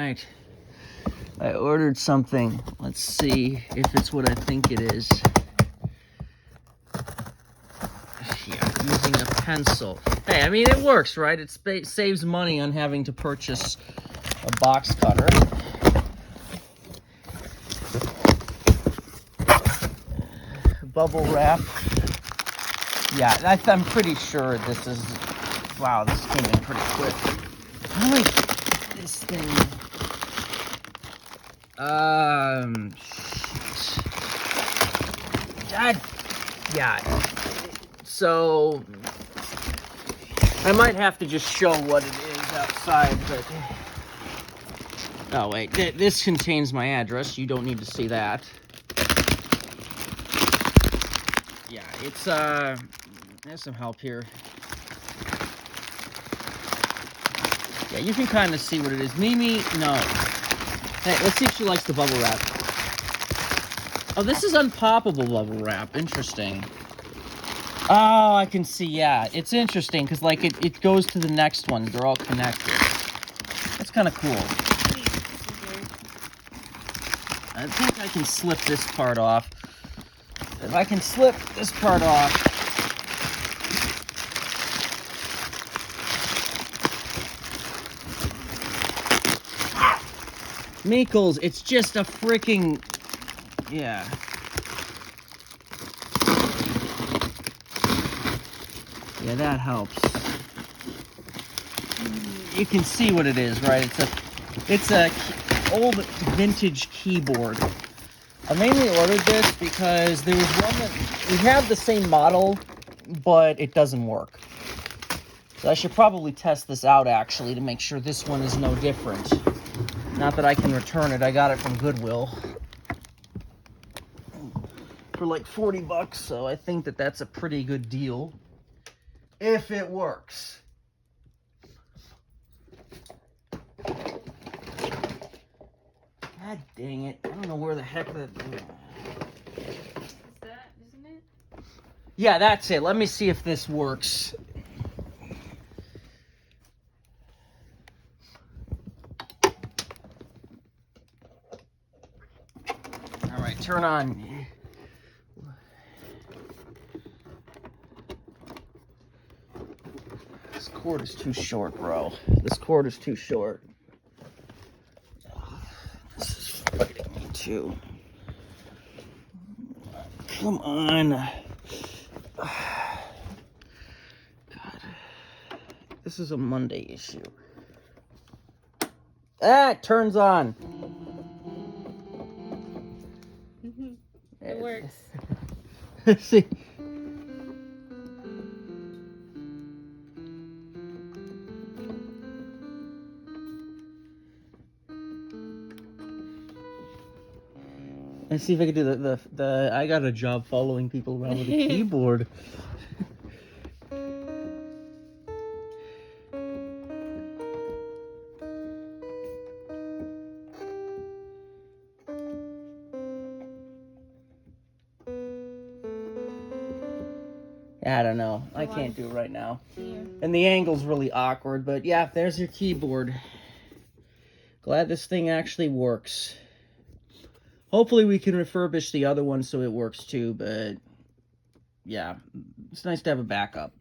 right. I ordered something. Let's see if it's what I think it is. Yeah, using a pencil. Hey, I mean, it works, right? It saves money on having to purchase a box cutter. Bubble wrap. Yeah, I'm pretty sure this is... Wow, this came in pretty quick. How do I get this thing? Yeah. So, I might have to just show what it is outside, but... Oh, wait. This contains my address. You don't need to see that. Yeah, it's, there's some help here. Yeah, you can kind of see what it is. Mimi, no. Hey, let's see if she likes the bubble wrap. Oh, this is unpoppable bubble wrap. Interesting. Oh, I can see, yeah. It's interesting, because, like, it goes to the next one. They're all connected. That's kind of cool. I think I can slip this part off. If I can slip this part off... Meekles, it's just a freaking... Yeah. Yeah, that helps. You can see what it is, right? It's a old vintage keyboard. I mainly ordered this because there was one that... We have the same model, but it doesn't work. So I should probably test this out, actually, to make sure this one is no different. Not that I can return it. I got it from Goodwill for like 40 bucks, so I think that that's a pretty good deal. If it works. God dang it. I don't know where the heck that... Is that, isn't it? Yeah, that's it. Let me see if this works. All right, turn on. This cord is too short, bro. This cord is too short. This is fighting me too. Come on. God. This is a Monday issue. Ah, it turns on. It works. See. Let's see if I can do the I got a job following people around with a keyboard. I don't know. I can't do it right now. And the angle's really awkward, but yeah, there's your keyboard. Glad this thing actually works. Hopefully we can refurbish the other one so it works too, but yeah, it's nice to have a backup.